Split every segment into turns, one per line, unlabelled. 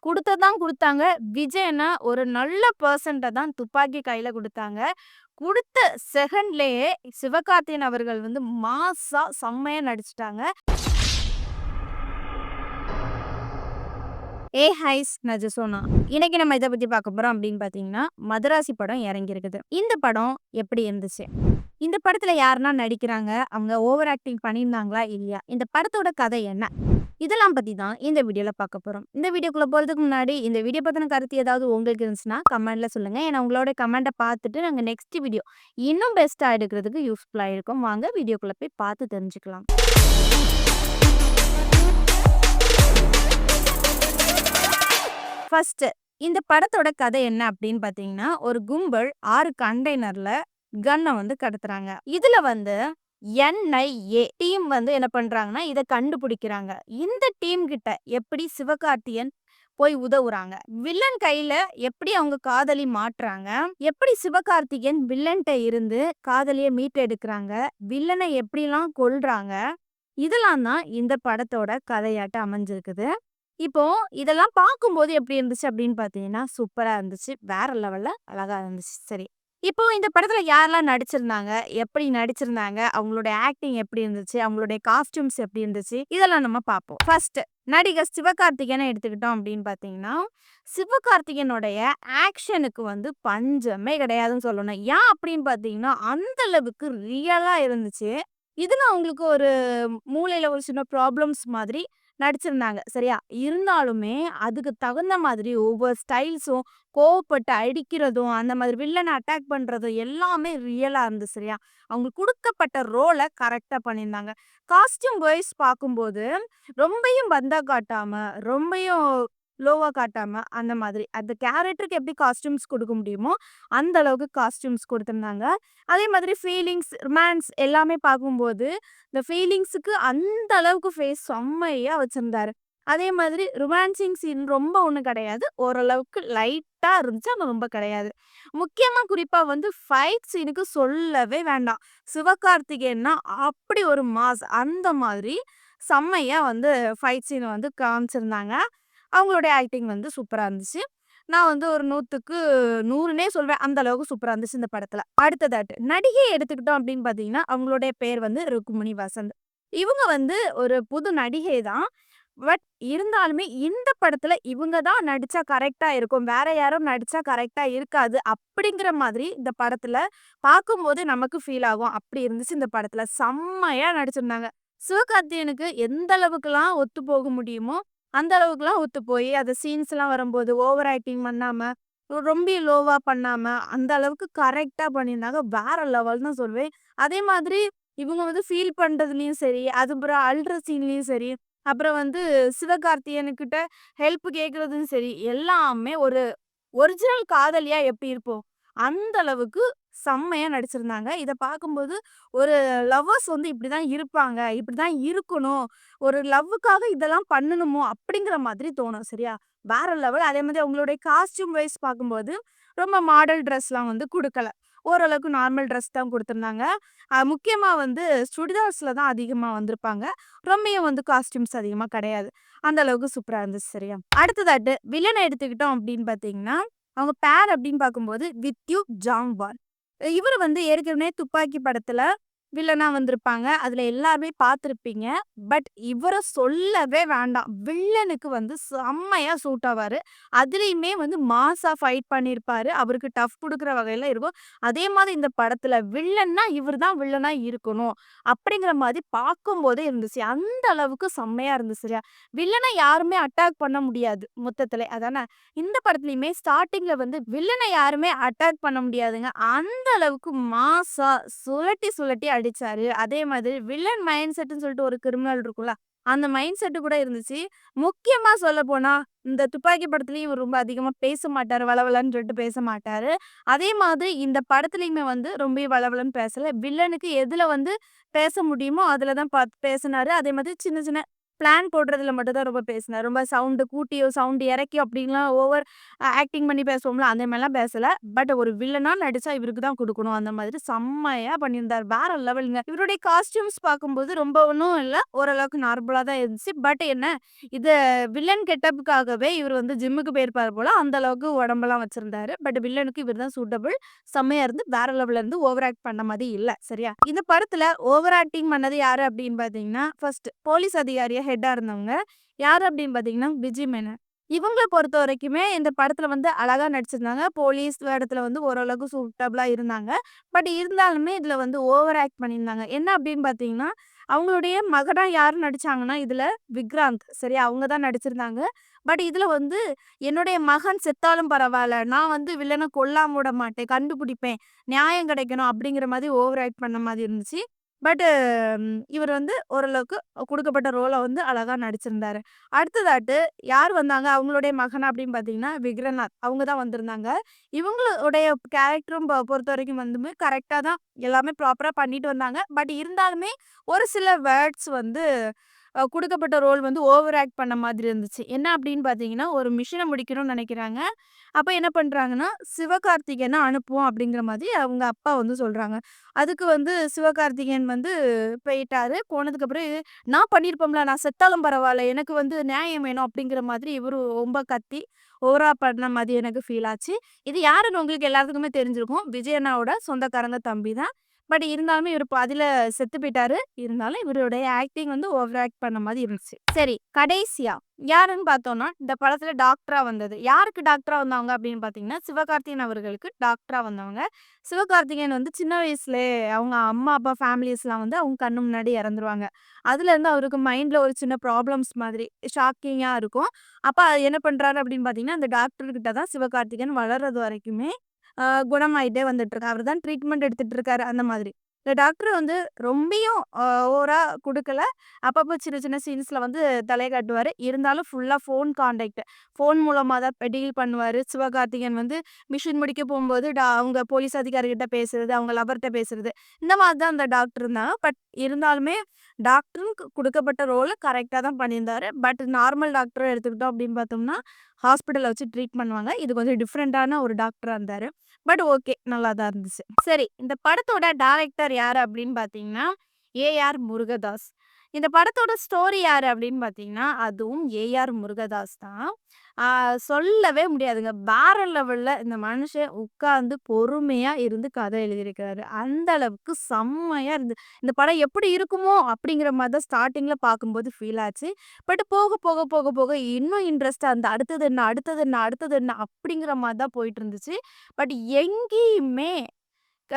குடுத்ததான் குடுத்தாங்க. விஜய்னா ஒரு நல்ல பெர்சன்ட்ட தான் துப்பாக்கி கையில குடுத்தாங்க. குடுத்த செகண்ட்லயே சிவகார்த்திகேயன் அவர்கள் வந்து மாஸா செம்மையா நடிச்சுட்டாங்க. ஹைஸ் நான் ஜெசோனா. இன்னைக்கு நம்ம எத பத்தி பார்க்க போறோம் அப்படின்னு பார்த்தீங்கன்னா, மதராசி படம் இறங்கியிருக்குது. இந்த படம் எப்படி இருந்துச்சு? இந்த படத்துல யாரெல்லாம் நடிக்கிறாங்க? அவங்க ஓவர் ஆக்டிங் பண்ணியிருந்தாங்களா? இல்லையா? இந்த படத்தோட கதை என்ன? இதெல்லாம் பத்தி தான் இந்த வீடியோல பார்க்க போறோம். இந்த வீடியோக்குள்ள போறதுக்கு முன்னாடி இந்த வீடியோ பத்தின கருத்து ஏதாவது உங்களுக்கு இருந்துச்சுன்னா கமெண்ட்ல சொல்லுங்க. ஏன்னா உங்களோட கமெண்ட்ட பார்த்துட்டு நாங்க நெக்ஸ்ட் வீடியோ இன்னும் பெஸ்ட்டா எடுக்கிறதுக்கு யூஸ்ஃபுல்லா இருக்கும். வாங்க வீடியோக்குள்ள போய் பார்த்து தெரிஞ்சுக்கலாம். ஃபர்ஸ்ட் இந்த படத்தோட கதை என்ன அப்படின்னு பார்த்தீங்கன்னா, ஒரு கும்பல் 6 கண்டெய்னர்ல கன்ன வந்து கடத்துறாங்க. இதுல வந்து NIA டீம் வந்து என்ன பண்றாங்கன்னா, இத கண்டுபிடிக்கிறாங்க. இந்த டீம் கிட்ட எப்படி சிவகார்த்திகேயன் போய் உதவுறாங்க. வில்லன் கையில எப்படி அவங்க காதலி மாட்றாங்க. எப்படி சிவகார்த்திகேயன் வில்லன்ட்ட இருந்து காதலிய மீட்டெடுக்குறாங்க. வில்லனை எப்படிலாம் கொல்றாங்க. இதெல்லாம் தான் இந்த படத்தோட கதையாட்ட அமைஞ்சிருக்குது. இப்போ இதெல்லாம் பார்க்கும்போது எப்படி இருந்துச்சு அப்படின்னு பார்த்தீங்கன்னா, சூப்பரா இருந்துச்சு. வேற லெவல்ல அழகா இருந்துச்சு. சரி. இப்போ இந்த படத்துல யாரெல்லாம் நடிச்சிருந்தாங்க? எப்படி நடிச்சிருந்தாங்க? அவங்களுடைய ஆக்டிங் எப்படி இருந்துச்சு? அவங்களுடைய காஸ்டியூம்ஸ் எப்படி இருந்துச்சு? இதெல்லாம் நம்ம பார்ப்போம். ஃபர்ஸ்ட் நடிகர் சிவகார்த்திகேயன எடுத்துக்கிட்டோம் அப்படின்னு பார்த்தீங்கன்னா, சிவகார்த்திகேயனுடைய ஆக்ஷனுக்கு வந்து பஞ்சமே கிடையாதுன்னு சொல்லணும். ஏன் அப்படின்னு பார்த்தீங்கன்னா, அந்த அளவுக்கு ரியலா இருந்துச்சு. இதுல அவங்களுக்கு ஒரு மூளையில ஒரு சின்ன ப்ராப்ளம்ஸ் மாதிரி நடிச்சிருந்தாங்க. சரியா? இருந்தாலுமே அதுக்கு தகுந்த மாதிரி ஒவ்வொரு ஸ்டைல்ஸும், கோவப்பட்டு அடிக்கிறதும், அந்த மாதிரி வில்லன அட்டாக் பண்றதும் எல்லாமே ரியலா இருந்துது. சரியா? அவங்களுக்கு குடுக்கப்பட்ட ரோல கரெக்ட்டா பண்ணியிருந்தாங்க. காஸ்டியூம் வைஸ் பார்க்கும்போது, ரொம்பயும் பந்தா காட்டாம, ரொம்பயும் லோவா காட்டாம, அந்த மாதிரி. அந்த கேரக்டருக்கு எப்படி காஸ்டியூம்ஸ் குடுக்க முடியுமோ, அந்த அளவுக்கு காஸ்டியூம்ஸ் குடுத்திருந்தாங்க. அதே மாதிரி ஃபீலிங்ஸ், ரொமான்ஸ் எல்லாமே பார்க்கும்போது, இந்த ஃபீலிங்ஸுக்கு அந்த அளவுக்கு ஃபேஸ் செம்மையா வச்சிருந்தாரு. அதே மாதிரி ரொமான்சிங் சீன் ரொம்ப ஒண்ணும் கிடையாது. ஓரளவுக்கு லைட்டா இருந்துச்சு. ஆனா ரொம்ப கிடையாது. முக்கியமா குறிப்பா வந்து ஃபைட் சீனுக்கு சொல்லவே வேண்டாம். சிவகார்த்திகேயன்னா அப்படி ஒரு மாஸ். அந்த மாதிரி செம்மையா வந்து ஃபைட் சீன வந்து காமிச்சிருந்தாங்க. அவங்களுடைய ஆக்டிங் வந்து சூப்பரா இருந்துச்சு. நான் வந்து ஒரு 100க்கு 100ன்னே சொல்வேன். அந்த அளவுக்கு சூப்பரா இருந்துச்சு இந்த படத்துல. அடுத்ததாட்டு நடிகை எடுத்துக்கிட்டோம் அப்படின்னு பார்த்தீங்கன்னா, அவங்களுடைய பேர் வந்து ருக்மிணி வசந்த். இவங்க வந்து ஒரு புது நடிகை தான். பட் இருந்தாலுமே இந்த படத்துல இவங்க தான் நடிச்சா கரெக்ட்டா இருக்கும். வேற யாரும் நடிச்சா கரெக்ட்டா இருக்காது. அப்படிங்கிற மாதிரி இந்த படத்துல பார்க்கும்போது நமக்கு ஃபீல் ஆகும். அப்படி இருந்துச்சு இந்த படத்துல. செம்மையா நடிச்சிருந்தாங்க. சிவகார்த்திகேயனுக்கு எந்த அளவுக்குலாம் ஒத்து போக முடியுமோ, அந்த அளவுக்குலாம் ஒத்து போய் அந்த சீன்ஸ்லாம் வரும்போது ஓவர் ஆக்டிங் பண்ணாம, ரொம்ப லோவா பண்ணாம, அந்த அளவுக்கு கரெக்ட்டா பண்ணியிருந்தாங்க. வேற லெவல் தான் சொல்வேன். அதே மாதிரி இவங்க வந்து ஃபீல் பண்றதுலயும் சரி, அதுக்கப்புறம் அழுற சீன்லயும் சரி, அப்புறம் வந்து சிவகார்த்திகேயனுக்கிட்ட ஹெல்ப் கேட்கறதும் சரி, எல்லாமே ஒரு ஒரிஜினல் காதலியா எப்படி இருப்போம்? அந்த அளவுக்கு செம்மையா நடிச்சிருந்தாங்க. இத பார்க்கும்போது ஒரு லவ்வர்ஸ் வந்து இப்படிதான் இருப்பாங்க. இப்படிதான் இருக்கணும். ஒரு லவ்வுக்காக இதெல்லாம் பண்ணணுமோ! அப்படிங்கிற மாதிரி தோணும். சரியா? வேற லெவல். அதே மாதிரி அவங்களுடைய காஸ்டியூம் வைஸ் பார்க்கும்போது, ரொம்ப மாடல் ட்ரெஸ்லாம் வந்து குடுக்கல. ஓரளவுக்கு நார்மல் ட்ரெஸ் தான் குடுத்துருந்தாங்க. முக்கியமா வந்து சுடிதார்ஸ்ல தான் அதிகமா வந்திருப்பாங்க. ரொம்பயும் வந்து காஸ்டியூம்ஸ் அதிகமா கிடையாது. அந்த அளவுக்கு சூப்பரா இருந்துச்சு. சரியா? அடுத்ததாட்டு வில்லன எடுத்துக்கிட்டோம் அப்படின்னு பார்த்தீங்கன்னா, அவங்க பேர் அப்படின்னு பார்க்கும்போது வித்யுத் ஜாம்வால். இவரு வந்து ஏற்கனவே துப்பாக்கி படத்துல வில்லனா வந்திருப்பாங்க. அதுல எல்லாருமே பார்த்திருப்பீங்க. பட் இவர சொல்லவே வேண்டாம். வில்லனுக்கு வந்து செம்மையா சூட் ஆவாரு. அதுலயுமே வந்து மாஸா ஃபைட் பண்ணியிருப்பாரு. அவருக்கு டஃப் குடுக்குற வகையில இருக்கும். அதே மாதிரி இந்த படத்துல வில்லன்னா இவரு தான் வில்லனா இருக்கணும். அப்படிங்கிற மாதிரி பார்க்கும்போதே இருந்துச்சு. அந்த அளவுக்கு செம்மையா இருந்துச்சு. சரியா? வில்லன யாருமே அட்டாக் பண்ண முடியாது மொத்தத்திலே. அதானே? இந்த படத்துலயுமே ஸ்டார்ட்டிங்ல வந்து வில்லன யாருமே அட்டாக் பண்ண முடியாதுங்க. அந்த அளவுக்கு மாஸா சுழட்டி சுழட்டி அடிச்சாரு. அதே மாதிரி வில்லன் மைண்ட் செட்ன்னு சொல்லிட்டு ஒரு கிரிமினல் இருக்கும்ல. அந்த மைண்ட் செட் கூட இருந்துச்சு. முக்கியமா சொல்லப்போனா, இந்த துப்பாக்கி படத்துலயும் இவர் ரொம்ப அதிகமா பேச மாட்டாரு. வளவளன்னு சொல்லிட்டு பேச மாட்டாரு. அதே மாதிரி இந்த படத்துலயுமே வந்து ரொம்ப வளவளன்னு பேசல. வில்லனுக்கு எதுல வந்து பேச முடியுமோ, அதுல தான் பேசினாரு. அதே மாதிரி சின்ன சின்ன பிளான் போடுறதுல மட்டும் தான் ரொம்ப பேசினாரு. ரொம்ப சவுண்ட் கூட்டியோ, சவுண்ட் இறக்கியோ அப்படின்லாம் ஓவர் ஆக்டிங் பண்ணி பேசுவோம்ல, அந்த மாரிலாம் பேசல. பட் ஒரு வில்லனா நடிச்சா இவருக்கு தான் குடுக்கணும். அந்த மாதிரி செம்மையா பண்ணியிருந்தாரு. வேற லெவல்ங்க. இவருடைய காஸ்டியூம்ஸ் பார்க்கும்போது ரொம்ப ஒண்ணும் இல்ல. ஓரளவுக்கு நார்மலா தான் இருந்துச்சு. பட் என்ன, இது வில்லன் கெட்டப்புக்காகவே இவர் வந்து ஜிம்முக்கு போயிருப்பாரு போல. அந்த அளவுக்கு உடம்பெல்லாம் வச்சிருந்தாரு. பட் வில்லனுக்கு இவர் தான் சூட்டபிள். செம்மையா இருந்து வேற லெவல்ல இருந்து ஓவர் ஆக்ட் பண்ண மாரி இல்ல. சரியா? இந்த படத்துல ஓவர் ஆக்டிங் பண்ணது யாரு அப்படின்னு பார்த்தீங்கன்னா, ஃபர்ஸ்ட் போலீஸ் அதிகாரியா ஹெட்டா இருந்தவங்க. யாரு அப்படின்னு பார்த்தீங்கன்னா, விஜய் மேனன். இவங்கள பொறுத்தவரைக்குமே இந்த படத்துல வந்து அழகா நடிச்சிருந்தாங்க. போலீஸ் வேடத்துல வந்து ஓரளவுக்கு சூட்டபிளா இருந்தாங்க. பட் இருந்தாலுமே இதுல வந்து ஓவர் ஆக்ட் பண்ணியிருந்தாங்க. என்ன அப்படின்னு பார்த்தீங்கன்னா, அவங்களுடைய மகனா யாரு நடிச்சாங்கன்னா, இதுல விக்ராந்த். சரியா? அவங்க தான் நடிச்சிருந்தாங்க. பட் இதுல வந்து என்னுடைய மகன் செத்தாலும் பரவால்ல. நான் வந்து வில்லன கொல்லாம விட மாட்டேன். கண்டுபிடிப்பேன். நியாயம் கிடைக்கணும் அப்படிங்கிற மாதிரி ஓவர் ஆக்ட் பண்ண மாதிரி இருந்துச்சு. பட் இவர் வந்து ஓரளவுக்கு குடுக்கப்பட்ட ரோல வந்து அழகா நடிச்சிருந்தாரு. அடுத்ததாட்டு யார் வந்தாங்க? அவங்களுடைய மகன் அப்படின்னு பார்த்தீங்கன்னா, விக்ரநாத். அவங்க தான் வந்திருந்தாங்க. இவங்களுடைய கேரக்டரும் பொறுத்தவரைக்கும் வந்துமே கரெக்ட்டா தான் எல்லாமே ப்ராப்பரா பண்ணிட்டு வந்தாங்க. பட் இருந்தாலுமே ஒரு சில வேர்ட்ஸ் வந்து குடுக்கப்பட்ட ரோல் வந்து ஓவர் ஆக்ட் பண்ண மாதிரி இருந்துச்சு. என்ன அப்படின்னு பார்த்தீங்கன்னா, ஒரு மிஷன முடிக்கணும்னு நெனைக்கிறாங்க. அப்ப என்ன பண்றாங்கன்னா, சிவகார்த்திகேயன அனுப்புவோம் அப்படிங்கிற மாதிரி அவங்க அப்பா வந்து சொல்றாங்க. அதுக்கு வந்து சிவகார்த்திகேயன் வந்து போயிட்டாரு. போனதுக்கப்புறம் நான் பண்ணியிருப்போம்ல, நான் செத்தாலும் பரவால்ல. எனக்கு வந்து நியாயம் வேணும் அப்படிங்கிற மாதிரி இவரு ரொம்ப கத்தி, ஓவரா பண்ண மாதிரி எனக்கு ஃபீல் ஆச்சு. இது யாருன்னு உங்களுக்கு எல்லாத்துக்குமே தெரிஞ்சிருக்கும். விஜய் அண்ணாவோட சொந்தக்காரங்க தம்பி தான். பட் இருந்தாலுமே இவரு பாதியில செத்து போயிட்டாரு. இருந்தாலும் இவருடைய ஆக்டிங் வந்து ஓவர் ஆக்ட் பண்ண மாரி இருந்துச்சு. சரி, கடைசியா யாருன்னு பார்த்தோம்னா, இந்த படத்துல டாக்டரா வந்தது. யாருக்கு டாக்டரா வந்தாங்க அப்படின்னு பார்த்தீங்கன்னா, சிவகார்த்திகேயன் அவர்களுக்கு டாக்டரா வந்தவங்க. சிவகார்த்திகேயன் வந்து சின்ன வயசுலயே அவங்க அம்மா, அப்பா ஃபேமிலிஸ்லாம் வந்து அவங்க கண்ணு முன்னாடி இறந்துருவாங்க. அதுலேருந்து அவருக்கு மைண்ட்ல ஒரு சின்ன ப்ராப்ளம்ஸ் மாதிரி ஷாக்கிங்கா இருக்கும். அப்ப என்ன பண்றாரு அப்படின்னு பார்த்தீங்கன்னா, அந்த டாக்டர் கிட்ட தான் சிவகார்த்திகேயன் வளர்றது வரைக்குமே குணமாயிட்டே வந்துட்டுருக்காரு. அவரு தான் ட்ரீட்மெண்ட் எடுத்துட்டு இருக்காரு அந்த மாதிரி. இந்த டாக்டர் வந்து ரொம்பியும் ஓவரா குடுக்கல. அப்பப்போ சின்ன சின்ன சீன்ஸ்ல வந்து தலைய காட்டுவாரு. இருந்தாலும் ஃபுல்லா ஃபோன் கான்டாக்ட். ஃபோன் மூலமா தான் டீல் பண்ணுவாரு. சிவகார்த்திகேயன் வந்து மிஷின் முடிக்க போம்போது அவங்க போலீஸ் அதிகாரிகிட்ட பேசுறது, அவங்க லவர்ட்ட பேசுறது. இந்த மாதிரி தான் அந்த டாக்டர் இருந்தாங்க. பட் இருந்தாலுமே டாக்டர்ன்னு குடுக்கப்பட்ட ரோல கரெக்ட்டா தான் பண்ணியிருந்தாரு. பட் நார்மல் டாக்டர எடுத்துக்கிட்டோம் அப்படின்னு பார்த்தோம்னா, ஹாஸ்பிட்டல்ல வச்சு ட்ரீட் பண்ணுவாங்க. இது கொஞ்சம் டிஃபரெண்ட்டான ஒரு டாக்டரா இருந்தாரு. But okay. நல்லா தான் இருந்துச்சு. சரி, இந்த படத்தோட டைரக்டர் யாரு அப்படின்னு பார்த்தீங்கன்னா, ஏ.ஆர். முருகதாஸ். இந்த படத்தோட ஸ்டோரி யாரு அப்படின்னு பார்த்தீங்கன்னா, அதுவும் ஏ.ஆர். முருகதாஸ் தான். ஆ சொல்லவே முடியாதுங்க. வேற லெவல்ல இந்த மனுஷன் உட்கார்ந்து பொறுமையா இருந்து கதை எழுதியிருக்காரு. அந்த அளவுக்கு செம்மையா இந்த படம் எப்படி இருக்குமோ அப்படிங்கிற மாரி தான் ஸ்டார்ட்டிங்ல பார்க்கும்போது ஃபீல் ஆச்சு. பட் போக போக போக போக இன்னும் இன்ட்ரெஸ்ட்டா அந்த அடுத்தது என்ன? அடுத்தது என்ன? அடுத்தது என்ன? அப்படிங்கிற மாரி தான் போயிட்டு இருந்துச்சு. பட் எங்கேயுமே க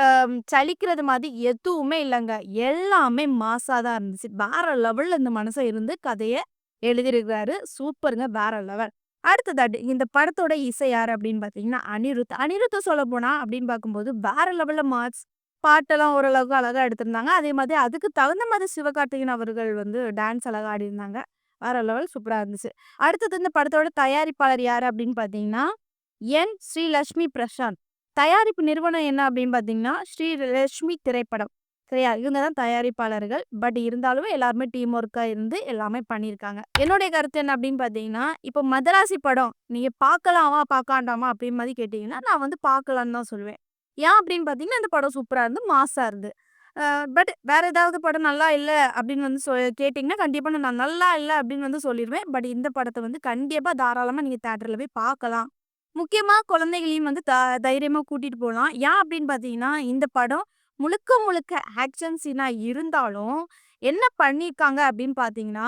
சலிக்கிறது மாதிரி எதுவுமே இல்லங்க. எல்லாமே மாஸா தான் இருந்துச்சு. வேற லெவல்ல இந்த மனுஷன் இருந்து கதைய எழுதியிருக்காரு. சூப்பருங்க. வேற லெவல். அடுத்ததாட்டு இந்த படத்தோட இசை யாரு அப்படின்னு பார்த்தீங்கன்னா, அனிருத். அனிருத்த சொல்லப்போனா அப்படின்னு பார்க்கும்போது வேற லெவல்ல மாஸ். பாட்டெல்லாம் ஓரளவுக்கு அழகா எடுத்திருந்தாங்க. அதே மாதிரி அதுக்கு தகுந்த மாதிரி சிவகார்த்திகேயன் அவர்கள் வந்து டான்ஸ் அழகா ஆடியிருந்தாங்க. வேற லெவல் சூப்பரா இருந்துச்சு. அடுத்தது இந்த படத்தோட தயாரிப்பாளர் யாரு அப்படின்னு பார்த்தீங்கன்னா, என். ஸ்ரீலட்சுமி பிரசாந்த். தயாரிப்பு நிறுவனம் என்ன அப்படின்னு பார்த்தீங்கன்னா, ஸ்ரீலட்சுமி திரைப்படம். சரியா? இவங்க தான் தயாரிப்பாளர்கள். பட் இருந்தாலுமே எல்லாருமே டீம் ஒர்க்கா இருந்து எல்லாமே பண்ணியிருக்காங்க. என்னுடைய கருத்து என்ன அப்படின்னு பார்த்தீங்கன்னா, இப்போ மதராசி படம் நீங்க பார்க்கலாமா, பார்க்க அப்படின்னு மாரி கேட்டீங்கன்னா, நான் வந்து பார்க்கலான்னு தான் சொல்லுவேன். ஏன் அப்படின்னு பார்த்தீங்கன்னா, இந்த படம் சூப்பரா இருந்து, மாஸா இருந்து. பட் வேற ஏதாவது படம் நல்லா இல்ல அப்படின்னு வந்து கேட்டீங்கன்னா, கண்டிப்பா நான் நல்லா இல்ல அப்படின்னு வந்து சொல்லிருவேன். பட் இந்த படத்த வந்து கண்டிப்பா தாராளமா நீங்க தியேட்டர்ல போய் பார்க்கலாம். முக்கியமா குழந்தைகளையும் வந்து தைரியமா கூட்டிட்டு போலாம். ஏன் அப்படின்னு பார்த்தீங்கன்னா, இந்த படம் முழுக்க முழுக்க ஆக்ஷன் சீனா இருந்தாலும், என்ன பண்ணியிருக்காங்க அப்படின்னு பார்த்தீங்கன்னா,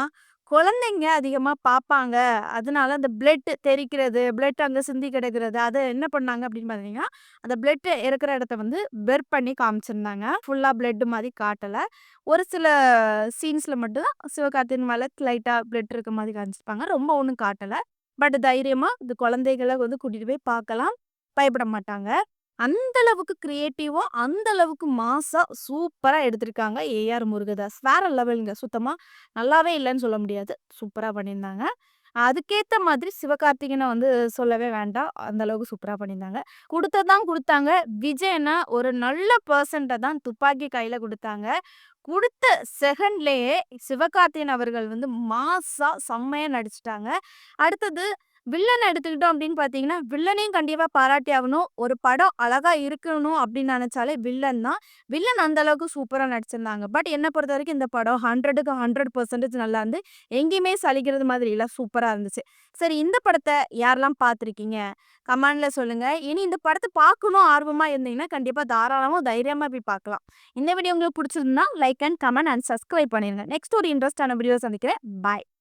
குழந்தைங்க அதிகமா பார்ப்பாங்க. அதனால அந்த பிளட் தெறிக்கிறது, பிளட் அங்க சிந்தி கிடக்கிறது, அத என்ன பண்ணாங்க அப்படின்னு பார்த்தீங்கன்னா, அந்த பிளட் இருக்கிற இடத்த வந்து பெர் பண்ணி காமிச்சிருந்தாங்க. ஃபுல்லா பிளட் மாரி காட்டல. ஒரு சில சீன்ஸ்ல மட்டும் தான் சிவகார்த்திகேயன் மேல லைட்டா பிளட் இருக்க மாரி காமிச்சிருப்பாங்க. ரொம்ப ஒண்ணும் காட்டல. பட் தைரியமா இந்த குழந்தைகள வந்து கூட்டிட்டு போய் பார்க்கலாம். பயப்பட மாட்டாங்க. அந்த அளவுக்கு கிரியேட்டிவா, அந்த அளவுக்கு மாஸா, சூப்பரா எடுத்திருக்காங்க ஏ.ஆர். முருகதாஸ். வேற லெவல்ங்க. சுத்தமா நல்லாவே இல்லன்னு சொல்ல முடியாது. சூப்பரா பண்ணியிருந்தாங்க. அதுக்கேத்த மாதிரி சிவகார்த்திகேயன வந்து சொல்லவே வேண்டாம். அந்த அளவுக்கு சூப்பரா பண்ணியிருந்தாங்க. குடுத்தது தான் குடுத்தாங்க. விஜய்னா ஒரு நல்ல பெர்சன்ட்ட தான் துப்பாக்கி கையில குடுத்தாங்க. குடுத்த செகண்ட்லயே சிவகார்த்திகேயன் அவர்கள் வந்து மாஸா செம்மையா நடிச்சுட்டாங்க. அடுத்தது வில்லன் எடுத்துக்கிட்டோம் அப்படின்னு பார்த்தீங்கன்னா, வில்லனையும் கண்டிப்பா பாராட்டி ஆகணும். ஒரு படம் அழகா இருக்கணும் அப்படின்னு நெனச்சாலே வில்லன் தான். வில்லன் அந்த அளவுக்கு சூப்பரா நடிச்சிருந்தாங்க. பட் என்ன பொறுத்தவரைக்கும் இந்த படம் 100க்கு 100% நல்லாருந்து. எங்கேயுமே சலிக்கிறது மாதிரி இல்ல. சூப்பரா இருந்துச்சு. சரி இந்த படத்த யாரெல்லாம் பார்த்துருக்கீங்க? கமெண்ட்ல சொல்லுங்க. இனி இந்த படத்த பார்க்கணும் ஆர்வமா இருந்தீங்கன்னா, கண்டிப்பா தாராளமா தைரியமா போய் பார்க்கலாம். இந்த வீடியோ உங்களுக்கு புடிச்சிருந்தா like and comment and subscribe பண்ணிருங்க. நெக்ஸ்ட் ஒரு இன்ட்ரெஸ்டான வீடியோ சந்திக்கிறேன். பாய்.